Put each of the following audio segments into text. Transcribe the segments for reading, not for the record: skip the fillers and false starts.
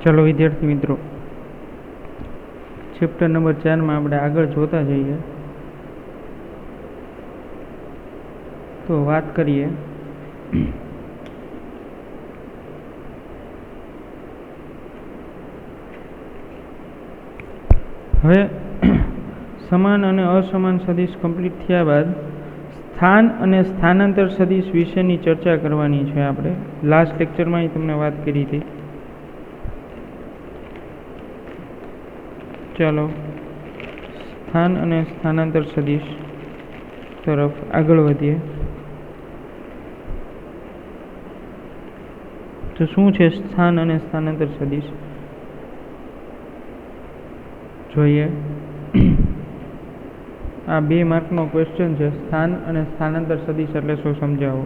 चलो विद्यार्थी मित्रों, चैप्टर नंबर 4 में આપણે આગળ જોતા જઈએ તો વાત કરીએ હવે સમાન અને અસમાન સદિશ કમ્પ્લીટ થયા બાદ સ્થાન અને સ્થાનાંતર સદિશ વિશેની ચર્ચા કરવાની છે। આપણે લાસ્ટ લેક્ચરમાં તમને વાત કરી હતી। ચાલો સ્થાન અને સ્થાનાંતર સદિશ તરફ આગળ વધીએ। તો શું છે સ્થાન અને સ્થાનાંતર સદિશ જોઈએ। આ 2 માર્કનો ક્વેશ્ચન છે। સ્થાન અને સ્થાનાંતર સદિશ એટલે શું સમજાવો।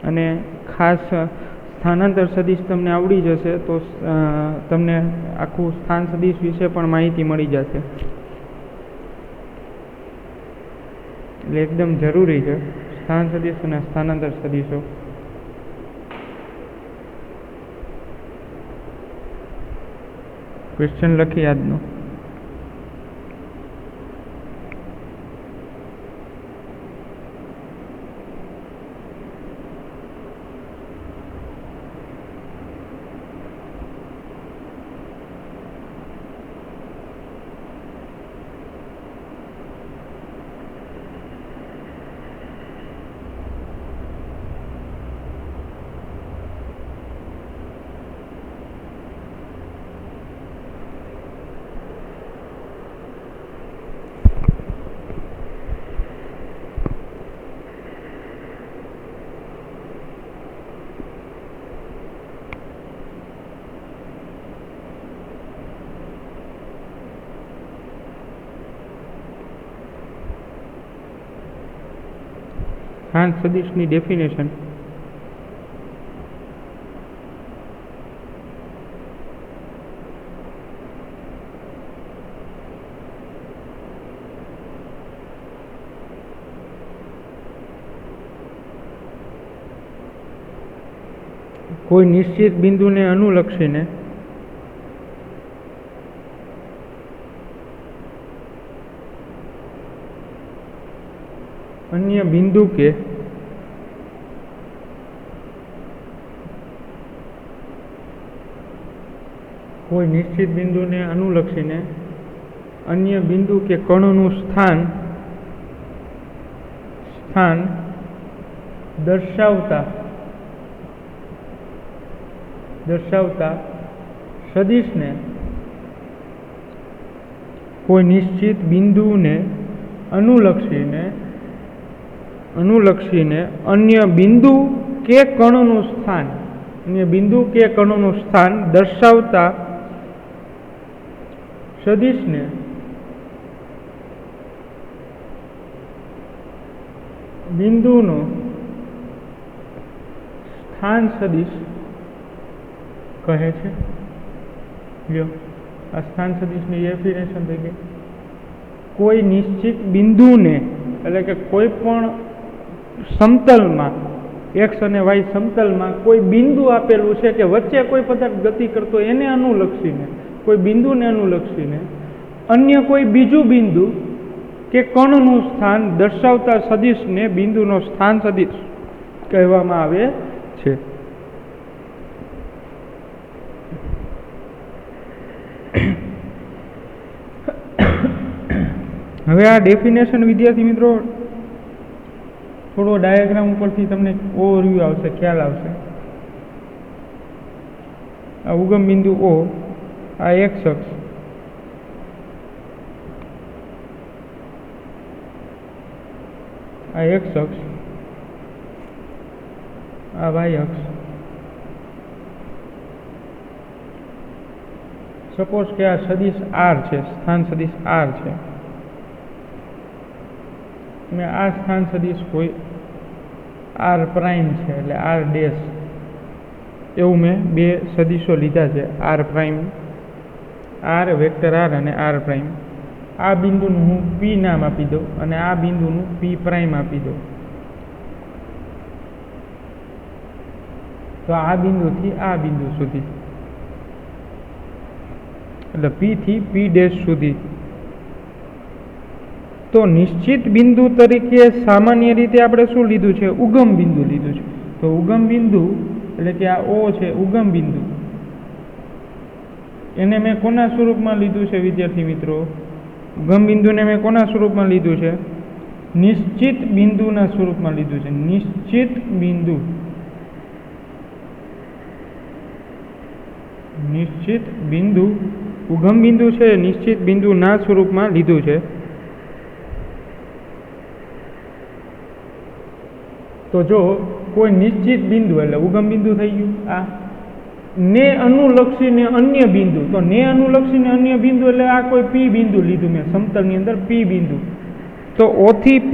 અને ખાસ સ્થાનાંતર સદિશ તમને આવડી જશે તો તમને આખું સ્થાન સદિશ વિશે પણ માહિતી મળી જશે। એટલે એકદમ જરૂરી છે સ્થાન સદિશ અને સ્થાનાંતર સદિશો। ક્વેશ્ચન લખી આજનો। સ્થાન સદિશની ડેફિનેશન કોઈ નિશ્ચિત બિંદુને અનુલક્ષીને अन्य बिंदु के कोई निश्चित बिंदु ने अनुलक्षीने अन्य बिंदु के कणों स्थान दर्शावता सदिश ने कोई निश्चित बिंदु ने अनुलक्षीने अन्य बिंदु के कणों स्थान दर्शावता सदिश ने बिंदुनो स्थान सदिश कहे छे। ल्यो आ स्थान सदिश ની ડેફિનેશન થઈ ગઈ। કોઈ નિશ્ચિત બિંદુને એટલે કે કોઈ પણ સમતલમાં x અને y સમતલમાં કોઈ બિંદુ આપેલું છે કે વચ્ચે કોઈ પદાર્થ ગતિ કરતો એને અનુલક્ષીને કોઈ બિંદુને અનુલક્ષીને અન્ય કોઈ બીજું બિંદુ કે કણનું સ્થાન દર્શાવતા સદિશને બિંદુનો સ્થાન સદિશ કહેવામાં આવે છે। હવે આ ડેફિનેશન વિદ્યાર્થી મિત્રો થોડો ડાયાગ્રામ ઉપરથી તમને ઓવરવ્યૂ આવશે, ખ્યાલ આવશે। આ ઉગમ બિંદુ O, આ x અક્ષ, આ x અક્ષ, આ y અક્ષ। સપોઝ કે આ સદિશ R છે, સ્થાન સદિશ R છે અને આ સ્થાન સદિશ કોઈ R પ્રાઇમ છે એટલે R ડેશ એવું મેં 2 સદિશો લીધા છે, R prime, R vector R અને R પ્રાઇમ। આ બિંદુનું હું P નામ આપી દઉં અને આ બિંદુનું P પ્રાઇમ આપી દઉં। તો આ બિંદુથી આ બિંદુ સુધી, એટલે P થી P ડેશ સુધી. તો નિશ્ચિત બિંદુ તરીકે સામાન્ય રીતે આપણે શું લીધું છે? ઉગમ બિંદુ લીધું છે. તો ઉગમ બિંદુ એટલે કે આ O છે, ઉગમ બિંદુ, એને મેં કોના સ્વરૂપમાં લીધું છે વિદ્યાર્થી મિત્રો? ઉગમ બિંદુને મેં કોના સ્વરૂપમાં લીધું છે? નિશ્ચિત બિંદુના સ્વરૂપમાં લીધું છે. નિશ્ચિત બિંદુ, નિશ્ચિત બિંદુ, ઉગમ બિંદુ છે નિશ્ચિત બિંદુના સ્વરૂપમાં લીધું છે. તો જો કોઈ નિશ્ચિત બિંદુ એટલે ઉગમ બિંદુ થઈ ગયું, આ ને અનુલક્ષીને અન્ય બિંદુ, તો ને અનુલક્ષીને અન્ય બિંદુ એટલે આ કોઈ P બિંદુ લીધું મેં સમતલની અંદર, P બિંદુ. તો O થી P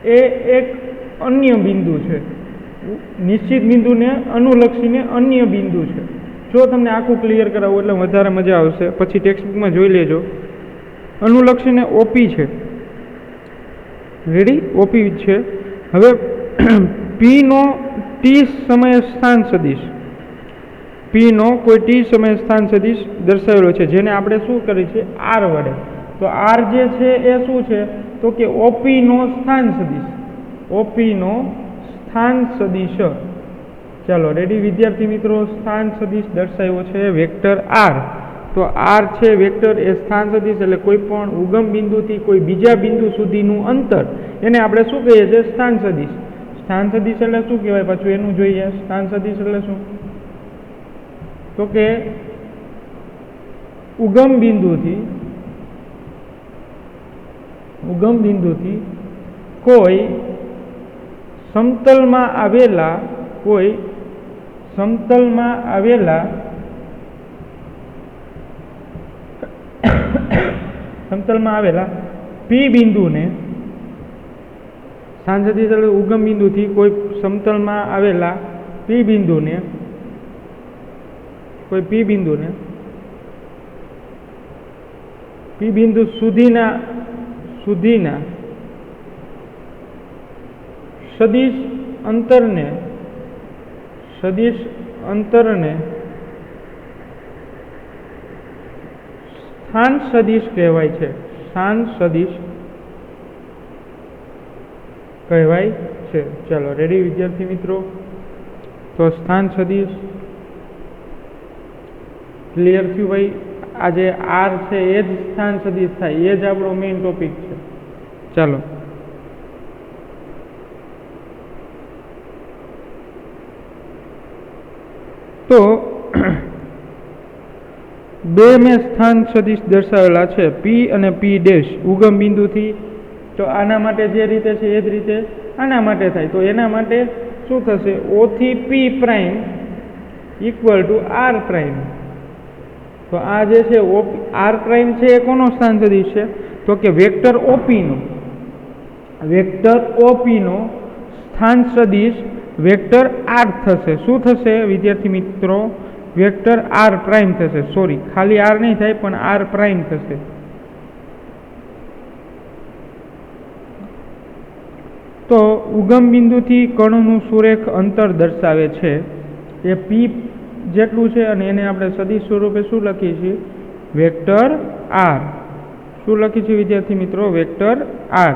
એ એક અન્ય બિંદુ છે, નિશ્ચિત બિંદુને અનુલક્ષીને અન્ય બિંદુ છે. જો તમને આખું ક્લિયર કરાવવું એટલે વધારે મજા આવશે, પછી ટેક્સ્ટબુકમાં જોઈ લેજો. અનુલક્ષીને OP છે, રેડી? OP છે. હવે P નો T સમય સ્થાન સદિશ, P નો કોઈ T સમય સ્થાન સદિશ દર્શાવેલો છે, જેને આપણે શું કરીએ છીએ? R વડે. તો R જે છે એ શું છે? તો કે OP નો સ્થાન સદિશ, OP નો સ્થાન સદિશ. ચાલો રેડી વિદ્યાર્થી મિત્રો? સ્થાન સદિશ દર્શાવ્યો છે વેક્ટર R. તો R છે વેક્ટર, એ સ્થાન સદિશ એટલે કોઈ પણ ઉગમ બિંદુથી કોઈ બીજા બિંદુ સુધીનું અંતર, એને આપણે શું કહીએ છીએ? સ્થાન સદિશ. સ્થાન સદિશ એટલે શું કહેવાય પાછું એનું જોઈએ? સ્થાન સદિશ એટલે શું? તો કે ઉગમ બિંદુથી કોઈ સમતલમાં આવેલા P બિંદુને, સ્થાન સદિશ એટલે ઉગમ બિંદુથી કોઈ સમતલમાં આવેલા P બિંદુને સુધીના સદિશ અંતરને સ્થાન સદિશ કહેવાય છે. સ્થાન સદિશ કહેવાય છે. ચાલો રેડી વિદ્યાર્થી મિત્રો? તો સ્થાન સદિશ ક્લિયર થયું ભાઈ? આ જે R છે એ જ સ્થાન સદિશ થાય, એ જ આપણો મેઇન ટોપિક છે. ચાલો તો બે મેં સ્થાન સદિશ દર્શાવેલા છે, P અને P ડેશ ઉગમ બિંદુથી. તો આના માટે જે રીતે છે એ જ રીતે આના માટે થાય. તો એના માટે શું થશે? O થી P prime equal to R prime. તો આ જે છે R પ્રાઇમ છે એ કોનો સ્થાન સદિશ છે? તો કે વેક્ટર OP નો સ્થાન સદિશ વેક્ટર R થશે. શું થશે વિદ્યાર્થી મિત્રો? વેક્ટર R પ્રાઇમ થશે. સોરી, ખાલી R નહીં થાય પણ R પ્રાઇમ થશે. તો ઉગમ બિંદુથી કણનું સુરેખ અંતર દર્શાવે છે એ P જેટલું છે, અને એને આપણે સદિશ સ્વરૂપે શું લખીએ છીએ? Vector R. શું લખીએ છીએ વિદ્યાર્થી મિત્રો? Vector R.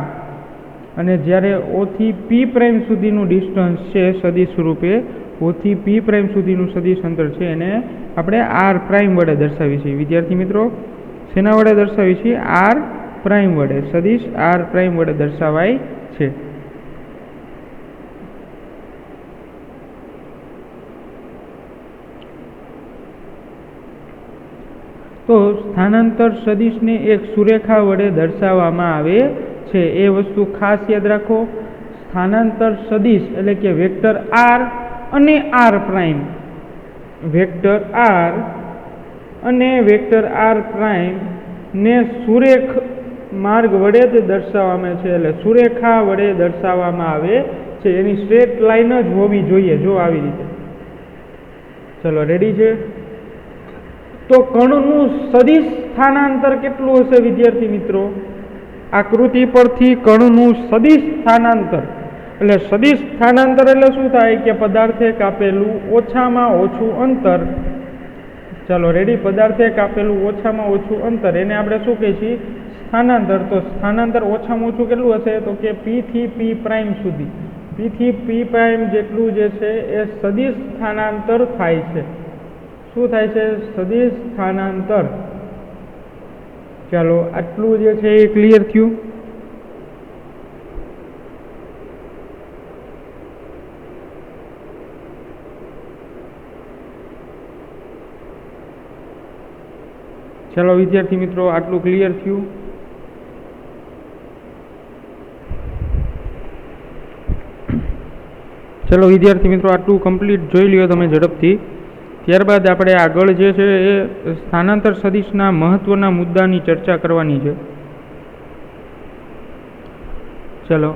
અને જ્યારે O થી P પ્રાઇમ સુધીનું ડિસ્ટન્સ છે સદિશ સ્વરૂપે, O થી P પ્રાઇમ સુધીનું સદિશ અંતર છે, એને આપણે R પ્રાઇમ વડે દર્શાવીએ છીએ. વિદ્યાર્થી મિત્રો શેના વડે દર્શાવીએ છીએ? R પ્રાઇમ વડે. સદિશ R પ્રાઇમ વડે દર્શાવાય છે. તો સ્થાનાંતર સદિશને એક સુરેખા વડે દર્શાવવામાં આવે છે. એ વસ્તુ ખાસ યાદ રાખો. સ્થાનાંતર સદિશ એટલે કે વેક્ટર R અને R પ્રાઇમ, વેક્ટર R અને વેક્ટર R પ્રાઇમ ને સુરેખ માર્ગ વડે જ દર્શાવવામાં છે, એટલે સુરેખા વડે દર્શાવવામાં આવે છે. એની સ્ટ્રેટ લાઇન જ હોવી જોઈએ, જો આવી રીતે. ચલો રેડી છે? તો કણનું સદિશ સ્થાનાંતર કેટલું હશે વિદ્યાર્થી મિત્રો? આકૃતિ પરથી કણનું સદિશ સ્થાનાંતર એટલે સદિશ સ્થાનાંતર એટલે શું થાય કે પદાર્થે કાપેલું ઓછામાં ઓછું અંતર, ચાલો રેડી, પદાર્થે કાપેલું ઓછામાં ઓછું અંતર એને આપણે શું કહીએ છીએ? સ્થાનાંતર. તો સ્થાનાંતર ઓછામાં ઓછું કેટલું હશે? તો કે પી થી પી પ્રાઇમ સુધી, પી થી પી પ્રાઇમ જેટલું જે છે એ સદિશ સ્થાનાંતર થાય છે. શું થાય છે? સદિશ સ્થાનાંતર. ચાલો આટલું જે છે એ ક્લિયર થયું. ચાલો વિદ્યાર્થી મિત્રો, આટલું ક્લિયર થયું. ચલો વિદ્યાર્થી મિત્રો, આટલું કમ્પ્લીટ જોઈ લ્યો તમે ઝડપથી. ત્યારબાદ આપણે આગળ જે છે એ સ્થાનાંતર સદિશના મહત્વના મુદ્દાની ચર્ચા કરવાની છે. ચલો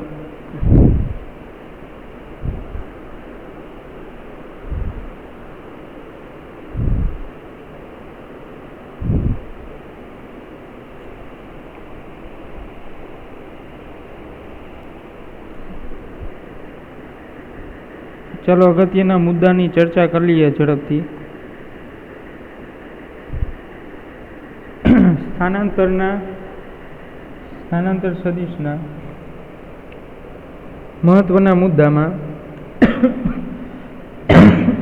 ચાલો અગત્યના મુદ્દાની ચર્ચા કરી લઈએ ઝડપથી. સ્થાનાંતર સદિશના મહત્વના મુદ્દામાં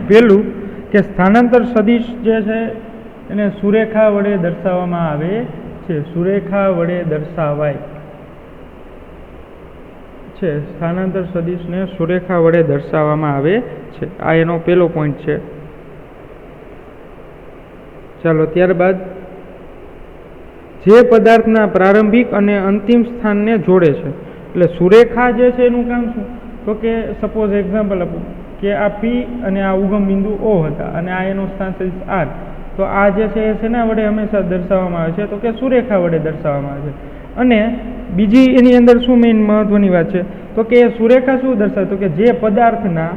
પહેલું કે સ્થાનાંતર સદિશ જે છે એને સુરેખા વડે દર્શાવવામાં આવે છે. સુરેખા વડે દર્શાવાય છે. સ્થાનાંતર સદિશને સુરેખા વડે દર્શાવવામાં આવે છે. આ એનો પહેલો પોઈન્ટ છે. ચાલો ત્યારબાદ જે પદાર્થના પ્રારંભિક અને અંતિમ સ્થાનને જોડે છે. એટલે સુરેખા જે છે એનું કામ શું? તો કે સપોઝ એક્ઝામ્પલ આપું કે આ પી અને આ ઉગમ બિંદુ ઓ હતા અને આ એનું સ્થાન સદિશ આર. તો આ જે છે એ શેના વડે હંમેશા દર્શાવવામાં આવે છે? તો કે સુરેખા વડે દર્શાવવામાં આવે છે. અને બીજી એની અંદર શું મેઇન મહત્વની વાત છે? તો કે સુરેખા શું દર્શાવે? તો કે જે પદાર્થના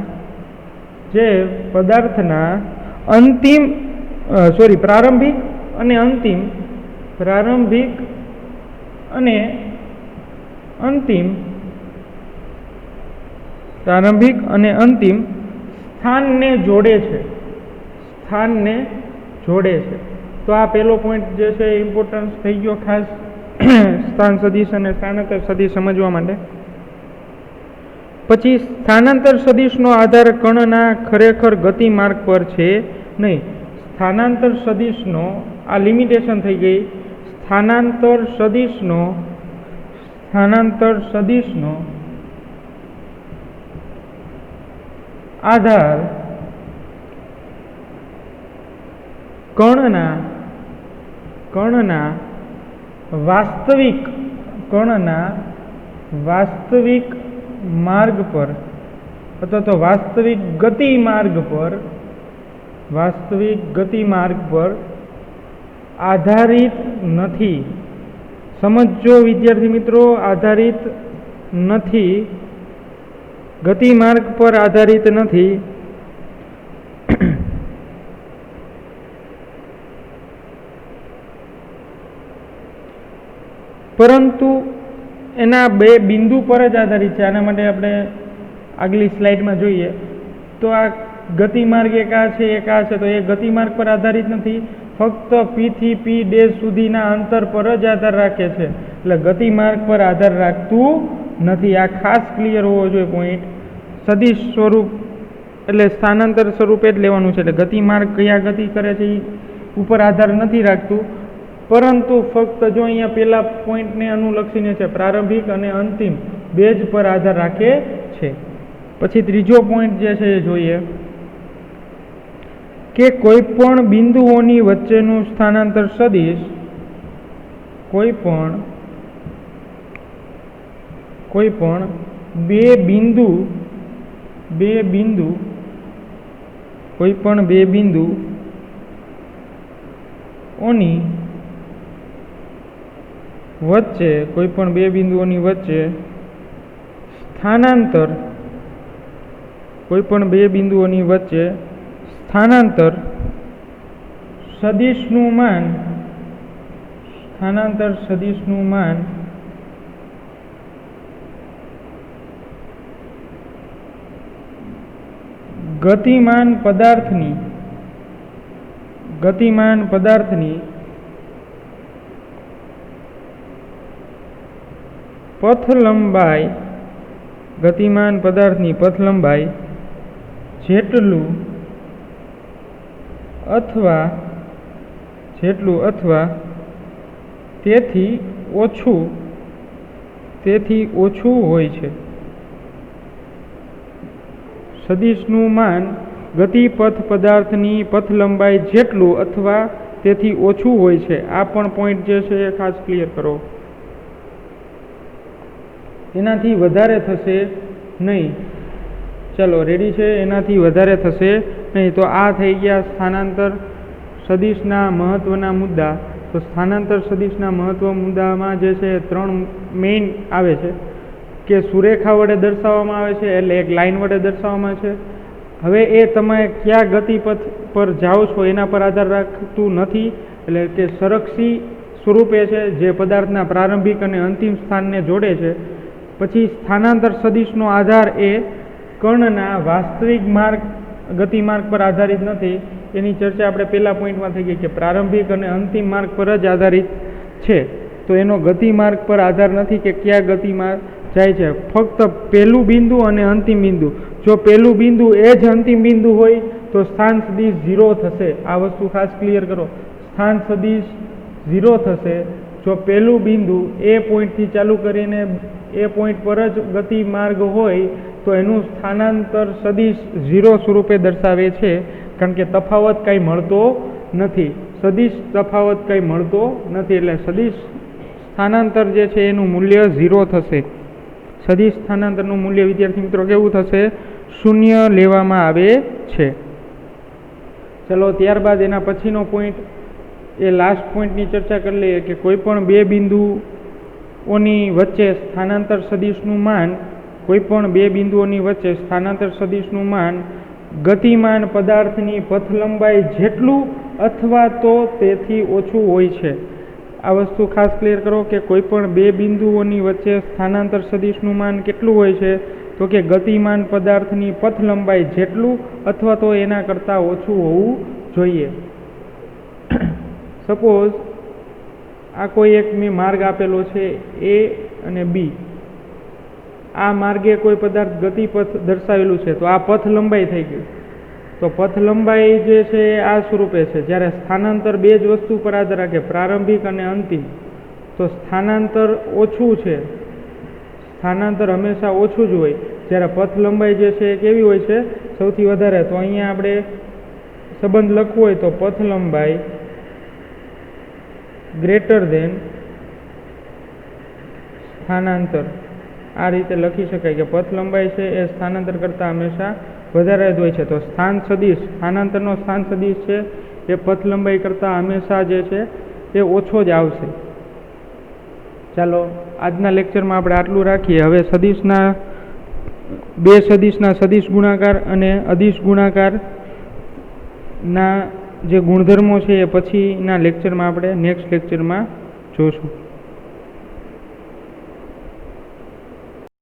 પ્રારંભિક અને અંતિમ સ્થાનને જોડે છે. તો આ પહેલો પોઈન્ટ જે છે એ ઇમ્પોર્ટન્સ થઈ ગયો ખાસ સ્થાન સદિશ અને સ્થાનાંતર સદિશ સમજવા માટે. પછી સ્થાનાંતર સદિશનો આધાર કણના ખરેખર ગતિ માર્ગ પર છે નહીં. સ્થાનાંતર સદિશનો આ લિમિટેશન થઈ ગઈ. સ્થાનાંતર સદિશનો આધાર કણના વાસ્તવિક માર્ગ પર અથવા તો વાસ્તવિક ગતિ માર્ગ પર આધારિત નથી. સમજો વિદ્યાર્થી મિત્રો, આધારિત નથી, ગતિ માર્ગ પર આધારિત નથી. પરંતુ એના બે બિંદુ પર જ આધારિત છે. આના માટે આપણે આગલી સ્લાઇડમાં જોઈએ તો આ ગતિમાર્ગ એક આ છે, એક આ છે. તો એ ગતિમાર્ગ પર આધારિત નથી, ફક્ત પી થી પી ડેશ સુધીના અંતર પર જ આધાર રાખે છે. એટલે ગતિમાર્ગ પર આધાર રાખતું નથી. આ ખાસ ક્લિયર હોવો જોઈએ પોઈન્ટ. સદિશ સ્વરૂપ એટલે સ્થાનાંતર સ્વરૂપે જ લેવાનું છે. એટલે ગતિમાર્ગ કયા ગતિ કરે છે એ ઉપર આધાર નથી રાખતું, પરંતુ ફક્ત જો અહીંયા પહેલા પોઈન્ટને અનુલક્ષીને છે, પ્રારંભિક અને અંતિમ બે જ પર આધાર રાખે છે. પછી ત્રીજો પોઈન્ટ જે છે એ જોઈએ કે કોઈ પણ બિંદુઓની વચ્ચેનું સ્થાનાંતર સદિશ કોઈ પણ બે બિંદુઓની વચ્ચે સ્થાનાંતર સદિશનું માન ગતિમાન પદાર્થની પથ લંબાઈ જેટલું અથવા તેથી ઓછું હોય છે. સદિશનું માન ગતિપથ પદાર્થની પથ લંબાઈ જેટલું અથવા તેથી ઓછું હોય છે. આ પણ પોઈન્ટ જે છે એ ખાસ ક્લિયર કરો. એનાથી વધારે થશે નહીં. ચલો રેડી છે? એનાથી વધારે થશે નહીં. તો આ થઈ ગયા સ્થાનાંતર સદિશના મહત્વના મુદ્દા. તો સ્થાનાંતર સદિશના મહત્વ મુદ્દામાં જે છે 3 મેઇન આવે છે કે સુરેખા વડે દર્શાવવામાં આવે છે, એટલે એક લાઈન વડે દર્શાવવામાં છે. હવે એ તમે કયા ગતિપથ પર જાઓ છો એના પર આધાર રાખતું નથી, એટલે કે સંરક્ષી સ્વરૂપે છે જે પદાર્થના પ્રારંભિક અને અંતિમ સ્થાનને જોડે છે. પછી સ્થાનાંતર સદિશનો આધાર એ કર્ણના વાસ્તવિક ગતિમાર્ગ પર આધારિત નથી. એની ચર્ચા આપણે પહેલા પોઈન્ટમાં થઈ ગઈ કે પ્રારંભિક અને અંતિમ માર્ગ પર જ આધારિત છે. તો એનો ગતિમાર્ગ પર આધાર નથી કે કયા ગતિમાર્ગ જાય છે, ફક્ત પહેલું બિંદુ અને અંતિમ બિંદુ. જો પહેલું બિંદુ એ જ અંતિમ બિંદુ હોય તો સ્થાન સદિશ 0 થશે. આ વસ્તુ ખાસ ક્લિયર કરો. સ્થાન સદિશ 0 થશે જો પહેલું બિંદુ એ પોઈન્ટથી ચાલુ કરીને એ પોઈન્ટ પર જ ગતિમાર્ગ હોય તો એનું સ્થાનાંતર સદિશ 0 સ્વરૂપે દર્શાવે છે, કારણ કે તફાવત કંઈ મળતો નથી. સદિશ તફાવત કંઈ મળતો નથી, એટલે સદિશ સ્થાનાંતર જે છે એનું મૂલ્ય 0 થશે. સદિશ સ્થાનાંતરનું મૂલ્ય વિદ્યાર્થી મિત્રો કેવું થશે? 0 લેવામાં આવે છે. ચલો ત્યારબાદ એના પછીનો પોઈન્ટ, એ લાસ્ટ પોઈન્ટની ચર્ચા કરી લઈએ કે કોઈ પણ બે બિંદુઓની વચ્ચે સ્થાનાંતર સદિશનું માન ગતિમાન પદાર્થની પથ લંબાઈ જેટલું અથવા તો તેથી ઓછું હોય છે. આ વસ્તુ ખાસ ક્લિયર કરો કે કોઈ પણ બે બિંદુઓની વચ્ચે સ્થાનાંતર સદિશનું માન કેટલું હોય છે? તો કે ગતિમાન પદાર્થની પથ લંબાઈ જેટલું અથવા તો એના કરતાં ઓછું હોવું જોઈએ. સપોઝ આ કોઈ એક મેં માર્ગ આપેલો છે A અને B. આ માર્ગે કોઈ પદાર્થ ગતિપથ દર્શાવેલું છે, તો આ પથ લંબાઈ થઈ ગઈ. તો પથ લંબાઈ જે છે આ સ્વરૂપે છે. જ્યારે સ્થાનાંતર બે જ વસ્તુ પર આધાર રાખે, પ્રારંભિક અને અંતિમ, તો સ્થાનાંતર ઓછું છે. સ્થાનાંતર હંમેશા ઓછું જ હોય. જ્યારે પથ લંબાઈ જે છે એ કેવી હોય છે? સૌથી વધારે. તો અહીંયા આપણે સંબંધ લખવો હોય તો પથ લંબાઈ ગ્રેટર દેન સ્થાનાંતર. આ રીતે લખી શકાય કે પથ લંબાઈ છે એ સ્થાનાંતર કરતાં હંમેશા વધારે જ હોય છે. તો સ્થાનાંતરનો સ્થાન સદિશ છે એ પથ લંબાઈ કરતાં હંમેશા જે છે એ ઓછો જ આવશે. ચાલો આજના લેક્ચરમાં આપણે આટલું રાખીએ. હવે બે સદિશના સદિશ ગુણાકાર અને અદિશ ગુણાકારના જે ગુણધર્મો છે એ પછીના લેક્ચરમાં આપણે નેક્સ્ટ લેક્ચરમાં જોશું.